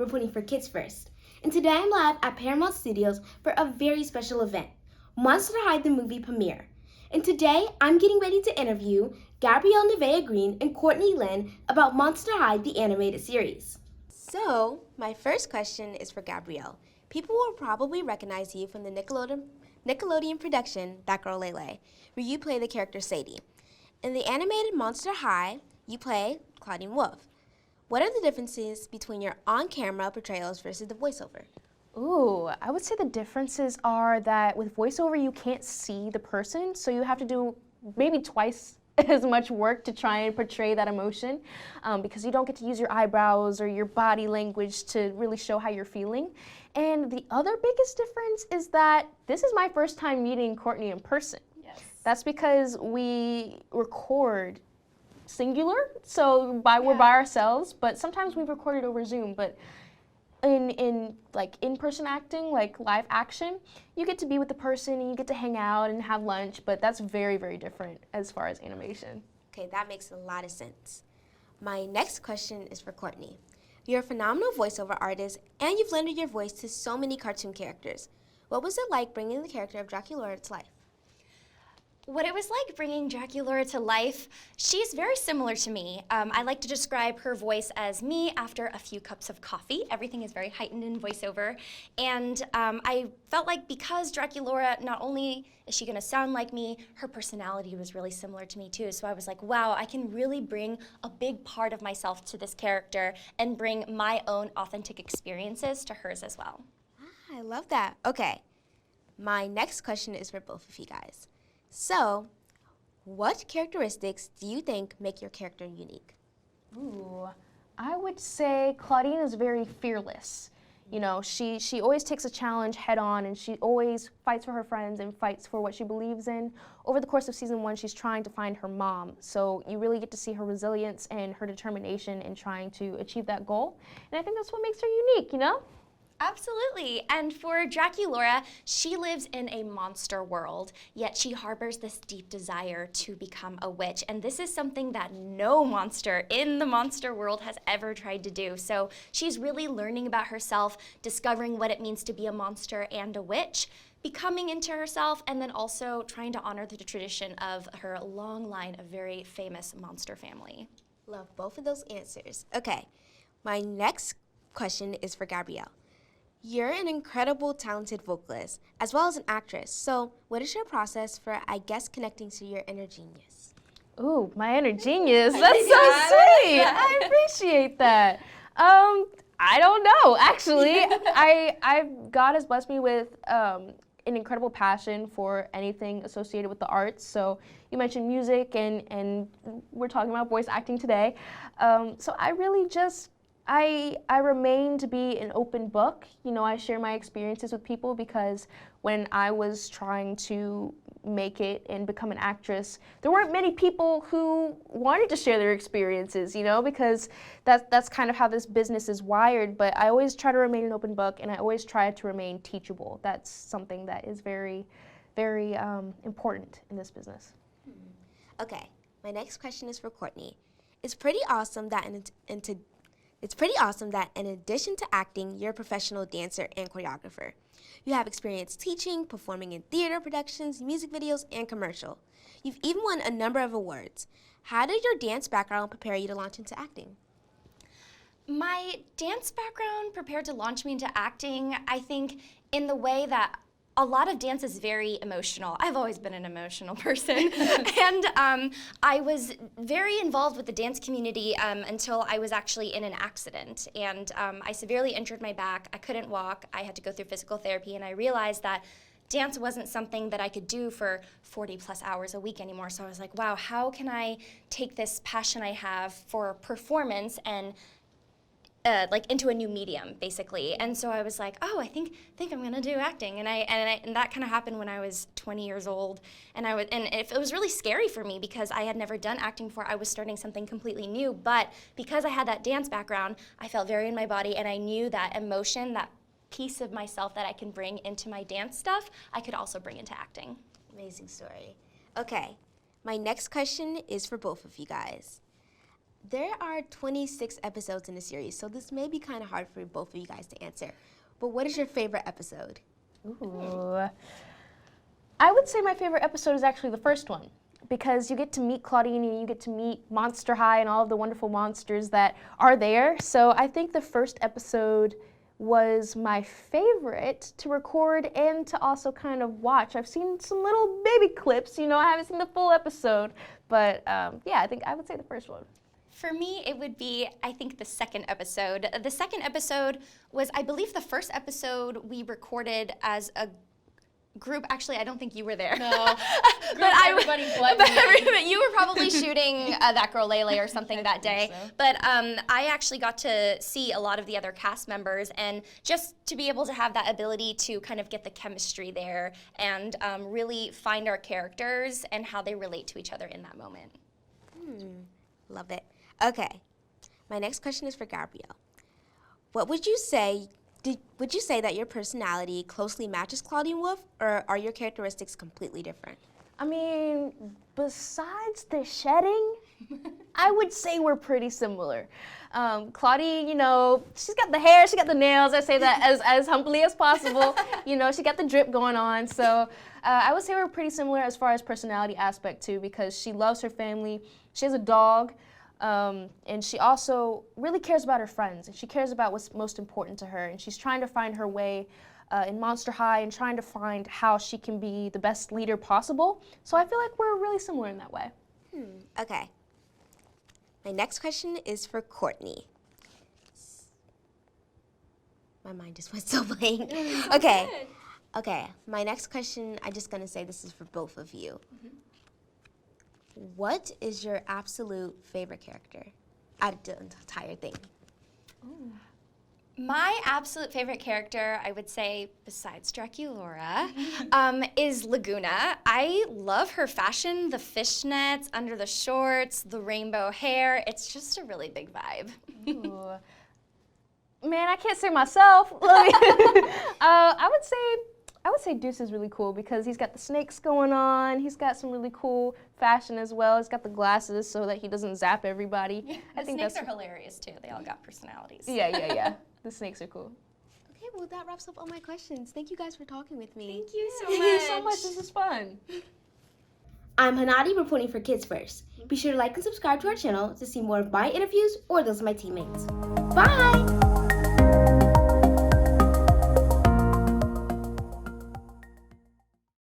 reporting for Kids First. And today I'm live at Paramount Studios for a very special event, Monster High the movie premiere. And today I'm getting ready to interview Gabrielle Nevaeh Green and Courtney Lin about Monster High the animated series. So, my first question is for Gabrielle. People will probably recognize you from the Nickelodeon production, That Girl Lele, where you play the character Sadie. In the animated Monster High, you play Clawdeen Wolf. What are the differences between your on-camera portrayals versus the voiceover? Ooh, I would say the differences are that with voiceover you can't see the person, so you have to do maybe twice as much work to try and portray that emotion because you don't get to use your eyebrows or your body language to really show how you're feeling. And the other biggest difference is that this is my first time meeting Courtney in person. Yes. That's because we record singular, so we're by ourselves, but sometimes we've recorded over Zoom, but in like in-person acting, like live action, you get to be with the person and you get to hang out and have lunch, but that's very, very different as far as animation. Okay, that makes a lot of sense. My next question is for Courtney. You're a phenomenal voiceover artist and you've lended your voice to so many cartoon characters. What was it like bringing the character of Draculaura to life? What it was like bringing Draculaura to life, she's very similar to me. I like to describe her voice as me after a few cups of coffee. Everything is very heightened in voiceover. And I felt like because Draculaura, not only is she gonna sound like me, her personality was really similar to me too. So I was like, wow, I can really bring a big part of myself to this character and bring my own authentic experiences to hers as well. Ah, I love that. Okay, my next question is for both of you guys. So, what characteristics do you think make your character unique? Ooh, I would say Clawdeen is very fearless. You know, she always takes a challenge head on and she always fights for her friends and fights for what she believes in. Over the course of season 1, she's trying to find her mom. So you really get to see her resilience and her determination in trying to achieve that goal. And I think that's what makes her unique, you know? Absolutely, and for Draculaura, she lives in a monster world, yet she harbors this deep desire to become a witch, and this is something that no monster in the monster world has ever tried to do. So she's really learning about herself, discovering what it means to be a monster and a witch, becoming into herself, and then also trying to honor the tradition of her long line of very famous monster family. Love both of those answers. Okay, my next question is for Gabrielle. You're an incredible, talented vocalist, as well as an actress. So what is your process for, I guess, connecting to your inner genius? Ooh, my inner genius. That's so sweet. I appreciate that. I don't know, actually. God has blessed me with an incredible passion for anything associated with the arts. So you mentioned music, and we're talking about voice acting today. So I really just, I remain to be an open book. You know, I share my experiences with people because when I was trying to make it and become an actress, there weren't many people who wanted to share their experiences, you know, because that's kind of how this business is wired. But I always try to remain an open book, and I always try to remain teachable. That's something that is very, very important in this business. Okay, my next question is for Courtney. It's pretty awesome that in addition to acting, you're a professional dancer and choreographer. You have experience teaching, performing in theater productions, music videos, and commercial. You've even won a number of awards. How did your dance background prepare you to launch into acting? My dance background prepared to launch me into acting, I think, in the way that a lot of dance is very emotional. I've always been an emotional person. And I was very involved with the dance community until I was actually in an accident. And I severely injured my back. I couldn't walk. I had to go through physical therapy. And I realized that dance wasn't something that I could do for 40 plus hours a week anymore. So I was like, wow, how can I take this passion I have for performance and like into a new medium, basically. And so I was like, oh, I think I'm gonna do acting. And that kind of happened when I was 20 years old. And it was really scary for me because I had never done acting before. I was starting something completely new. But because I had that dance background, I felt very in my body, and I knew that emotion, that piece of myself that I can bring into my dance stuff, I could also bring into acting. Amazing story. Okay, my next question is for both of you guys. There are 26 episodes in the series, so this may be kind of hard for both of you guys to answer. But what is your favorite episode? Ooh. I would say my favorite episode is actually the first one, because you get to meet Clawdeen and you get to meet Monster High and all of the wonderful monsters that are there. So I think the first episode was my favorite to record and to also kind of watch. I've seen some little baby clips, I haven't seen the full episode, but yeah, I think I would say the first one. For me, it would be, I think, the second episode. The second episode was, I believe, the first episode we recorded as a group. Actually, I don't think you were there. No, but everybody but me. You were probably shooting That Girl Lele or something that day. so. But I actually got to see a lot of the other cast members, and just to be able to have that ability to kind of get the chemistry there and really find our characters and how they relate to each other in that moment. Love it. Okay, my next question is for Gabrielle. What would you say, would you say that your personality closely matches Clawdeen Wolf, or are your characteristics completely different? I mean, besides the shedding, I would say we're pretty similar. Clawdeen, she's got the hair, she got the nails. I say that as humbly as possible. She got the drip going on. So I would say we're pretty similar as far as personality aspect too, because she loves her family. She has a dog, and she also really cares about her friends, and she cares about what's most important to her. And she's trying to find her way in Monster High and trying to find how she can be the best leader possible. So I feel like we're really similar in that way. Okay. My next question is for Courtney. My mind just went so blank. Okay, my next question, I'm just gonna say this is for both of you. What is your absolute favorite character out of the entire thing? My absolute favorite character, I would say, besides Draculaura, is Laguna. I love her fashion, the fishnets under the shorts, the rainbow hair. It's just a really big vibe. Ooh. Man, I can't say myself. I would say Deuce is really cool because he's got the snakes going on. He's got some really cool fashion as well. He's got the glasses so that he doesn't zap everybody. The snakes are hilarious too. They all got personalities. Yeah. The snakes are cool. Okay, well that wraps up all my questions. Thank you guys for talking with me. Thank you so Thank much. you so much. This is fun. I'm Hanadie reporting for Kids First. Be sure to like and subscribe to our channel to see more of my interviews or those of my teammates. Bye!